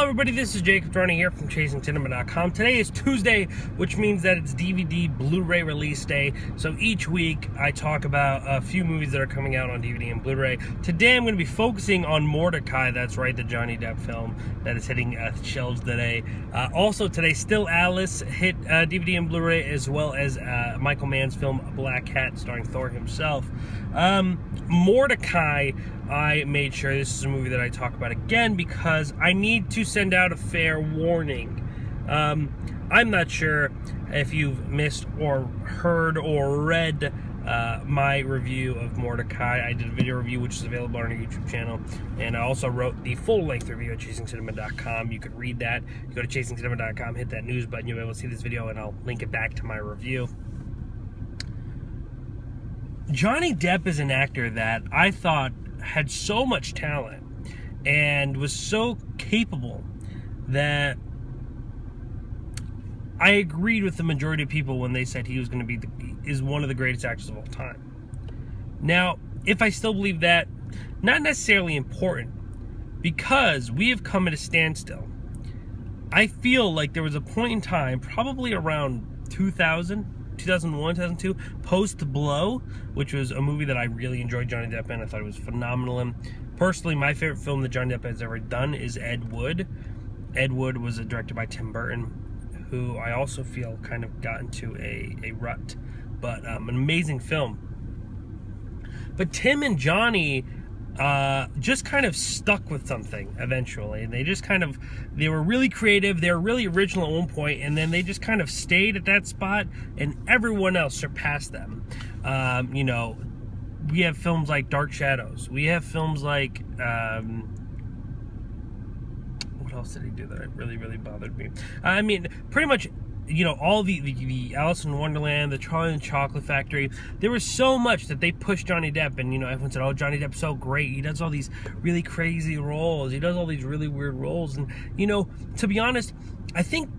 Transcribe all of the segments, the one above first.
everybody, this is Jacob running here from ChasingCinema.com. Today is Tuesday, which means that it's DVD Blu-ray release day. So each week I talk about a few movies that are coming out on DVD and Blu-ray. Today I'm going to be focusing on Mortdecai, that's right, the Johnny Depp film that is hitting shelves today. Also today, Still Alice hit DVD and Blu-ray, as well as Michael Mann's film Black Cat starring Thor himself. Mortdecai, I made sure this is a movie that I talk about again because I need to send out a fair warning. I'm not sure if you've missed or heard or read my review of Mortdecai. I did a video review which is available on our YouTube channel, and I also wrote the full-length review at ChasingCinema.com. You could read that. You go to ChasingCinema.com, hit that news button, you'll be able to see this video, and I'll link it back to my review. Johnny Depp is an actor that I thought had so much talent and was so capable that I agreed with the majority of people when they said he was going to be is one of the greatest actors of all time. Now, if I still believe that, not necessarily important, because we have come at a standstill. I feel like there was a point in time, probably around 2001, 2002, post Blow, which was a movie that I really enjoyed Johnny Depp in. I thought it was phenomenal. And personally, my favorite film that Johnny Depp has ever done is Ed Wood. Ed Wood was directed by Tim Burton, who I also feel kind of got into a rut, but an amazing film. But Tim and Johnny just kind of stuck with something eventually, and they were really creative, they were really original at one point, and then they just kind of stayed at that spot, and everyone else surpassed them. You know, we have films like Dark Shadows, we have films like what else did he do that really bothered me? I mean, pretty much, you know, all the Alice in Wonderland, the Charlie and the Chocolate Factory, there was so much that they pushed Johnny Depp, and, you know, everyone said, oh, Johnny Depp's so great, he does all these really crazy roles, he does all these really weird roles. And, you know, to be honest, I think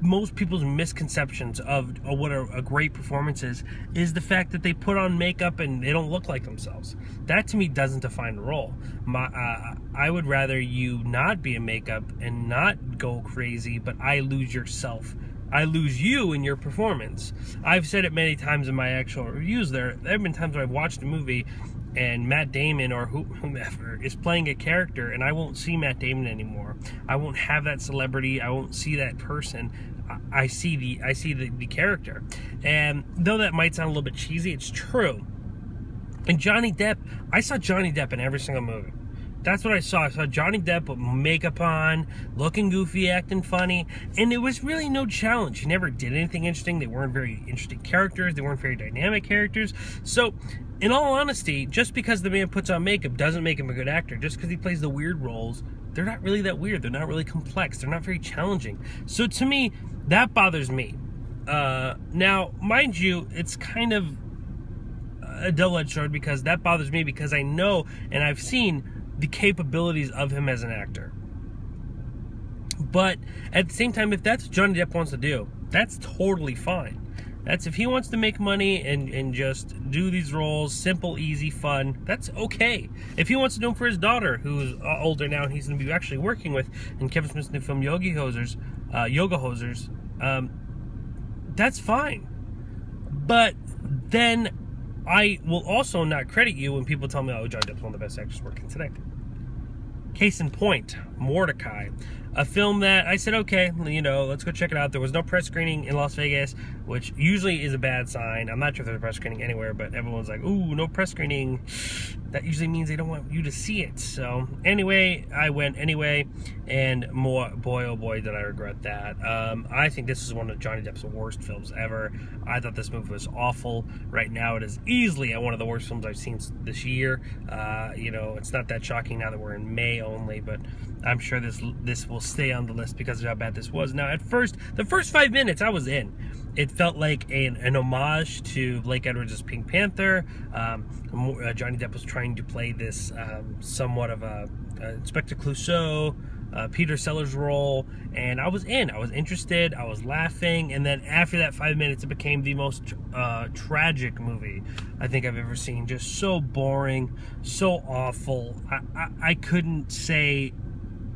most people's misconceptions of what a great performance is the fact that they put on makeup and they don't look like themselves. That, to me, doesn't define a role. I would rather you not be in makeup and not go crazy, but I lose yourself. I lose you in your performance. I've said it many times in my actual reviews. There have been times where I've watched a movie and Matt Damon or whomever is playing a character, and I won't see Matt Damon anymore. I won't have that celebrity. I won't see that person. I see the character. And though that might sound a little bit cheesy, it's true. And Johnny Depp, I saw Johnny Depp in every single movie. That's what I saw. I saw Johnny Depp with makeup on, looking goofy, acting funny, and it was really no challenge. He never did anything interesting. They weren't very interesting characters. They weren't very dynamic characters. So, in all honesty, just because the man puts on makeup doesn't make him a good actor. Just because he plays the weird roles, they're not really that weird. They're not really complex. They're not very challenging. So, to me, that bothers me. Now, mind you, it's kind of a double-edged sword, because that bothers me because I know and I've seen the capabilities of him as an actor. But at the same time, if that's what Johnny Depp wants to do, that's totally fine. That's if he wants to make money and just do these roles, simple, easy, fun, that's okay. If he wants to do them for his daughter, who's older now and he's going to be actually working with in Kevin Smith's new film Yoga Hosers, that's fine. But then I will also not credit you when people tell me, oh, Johnny Depp's one of the best actors working today. Case in point, Mortdecai, a film that I said, okay, you know, let's go check it out. There was no press screening in Las Vegas, which usually is a bad sign. I'm not sure if there's a press screening anywhere, but everyone's like, ooh, no press screening. That usually means they don't want you to see it. So anyway, I went anyway, and boy, oh boy, did I regret that. I think this is one of Johnny Depp's worst films ever. I thought this movie was awful. Right now, it is easily one of the worst films I've seen this year. You know, it's not that shocking now that we're in May only, but I'm sure this will stay on the list because of how bad this was. Now, at first, the first 5 minutes, I was in. It felt like an homage to Blake Edwards' Pink Panther. Johnny Depp was trying to play this somewhat of a Inspector Clouseau, Peter Sellers role, and I was in. I was interested. I was laughing, and then after that 5 minutes, it became the most tragic movie I think I've ever seen. Just so boring, so awful. I couldn't say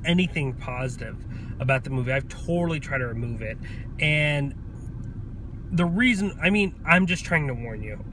anything positive about the movie. I've totally tried to remove it. And the reason, I mean, I'm just trying to warn you.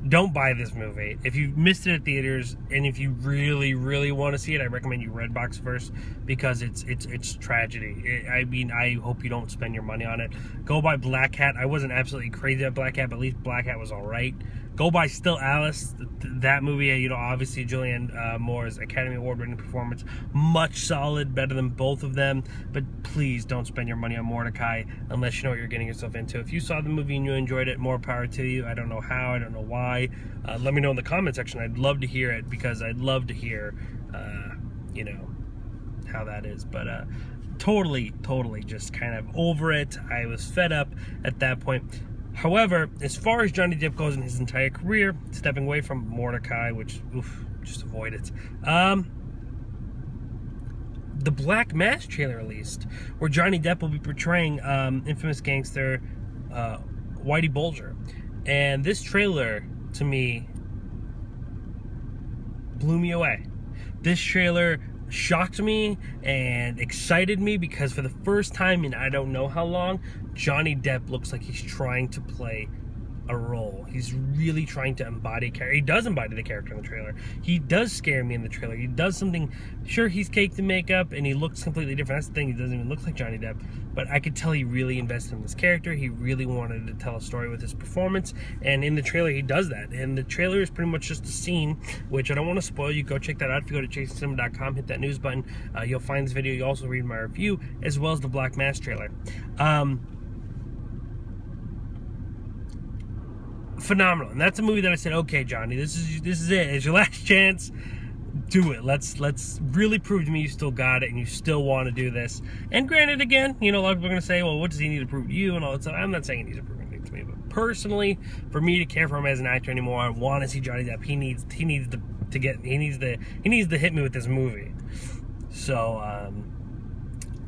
Don't buy this movie. If you missed it at theaters, and if you really, really want to see it, I recommend you Redbox first, because it's tragedy. I mean, I hope you don't spend your money on it. Go buy Black Hat. I wasn't absolutely crazy about Black Hat, but at least Black Hat was all right. Go buy Still Alice. That movie, you know, obviously Julianne Moore's Academy Award-winning performance, much solid, better than both of them. But please don't spend your money on Mortdecai unless you know what you're getting yourself into. If you saw the movie and you enjoyed it, more power to you. I don't know how, I don't know why. Let me know in the comment section. I'd love to hear it, because I'd love to hear, you know, how that is. But totally just kind of over it. I was fed up at that point. However, as far as Johnny Depp goes in his entire career, stepping away from Mortdecai, which, oof, just avoid it. The Black Mass trailer released, where Johnny Depp will be portraying infamous gangster Whitey Bulger. And this trailer, to me, blew me away. This trailer shocked me and excited me, because for the first time in I don't know how long, Johnny Depp looks like he's trying to play a role. He's really trying to embody a character. He does embody the character in the trailer. He does scare me in the trailer. He does something, sure, he's caked in makeup and he looks completely different. That's the thing, he doesn't even look like Johnny Depp. But I could tell he really invested in this character. He really wanted to tell a story with his performance. And in the trailer, he does that. And the trailer is pretty much just a scene, which I don't want to spoil you. Go check that out. If you go to chasingcinema.com, hit that news button, you'll find this video. You'll also read my review, as well as the Black Mass trailer. Phenomenal. And that's a movie that I said, okay, Johnny, this is it. It's your last chance. Do it. Let's really prove to me you still got it and you still want to do this. And granted, again, you know, a lot of people are going to say, well, what does he need to prove to you and all that stuff. I'm not saying he needs to prove anything to me, but personally, for me to care for him as an actor anymore, I want to see Johnny Depp. He needs to hit me with this movie. So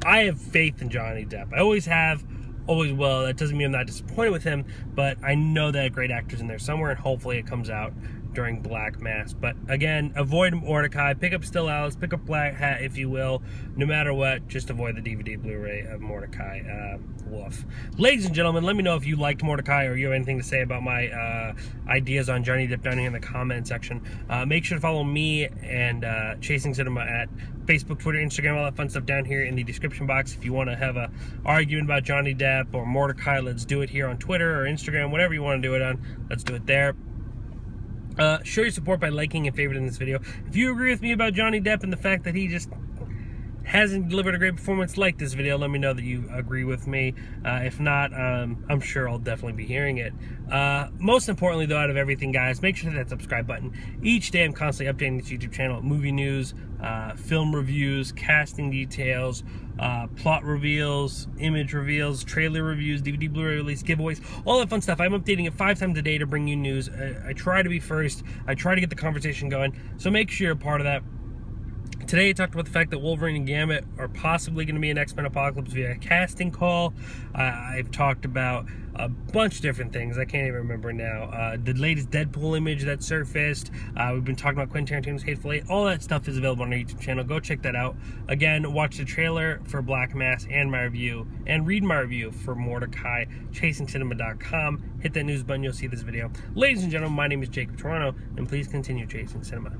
I have faith in Johnny Depp. I always have. Always will. That doesn't mean I'm not disappointed with him, but I know that a great actor's in there somewhere, and hopefully it comes out during Black Mass. But again, avoid Mortdecai. Pick up Still Alice. Pick up Black Hat, if you will. No matter what, just avoid the DVD Blu-ray of Mortdecai. Woof. Ladies and gentlemen, let me know if you liked Mortdecai or you have anything to say about my ideas on Johnny Depp down here in the comment section. Make sure to follow me and Chasing Cinema at Facebook, Twitter, Instagram, all that fun stuff down here in the description box. If you want to have a argument about Johnny Depp or Mortdecai, let's do it here on Twitter or Instagram, whatever you want to do it on. Let's do it there. Show your support by liking and favoriting this video. If you agree with me about Johnny Depp and the fact that he just hasn't delivered a great performance, like this video. Let me know that you agree with me. If not, I'm sure I'll definitely be hearing it. Most importantly, though, out of everything, guys, make sure to hit that subscribe button. Each day I'm constantly updating this YouTube channel, movie news, film reviews, casting details, plot reveals, image reveals, trailer reviews, DVD Blu-ray release, giveaways, all that fun stuff. I'm updating it 5 times a day to bring you news. I try to be first. I try to get the conversation going, so make sure you're a part of that. Today I talked about the fact that Wolverine and Gambit are possibly going to be an X-Men Apocalypse via a casting call. I've talked about a bunch of different things. I can't even remember now. The latest Deadpool image that surfaced. We've been talking about Quentin Tarantino's Hateful Eight. All that stuff is available on our YouTube channel. Go check that out. Again, watch the trailer for Black Mass and my review, and read my review for Mortdecai, chasingcinema.com. Hit that news button. You'll see this video. Ladies and gentlemen, my name is Jacob Toronto, and please continue chasing cinema.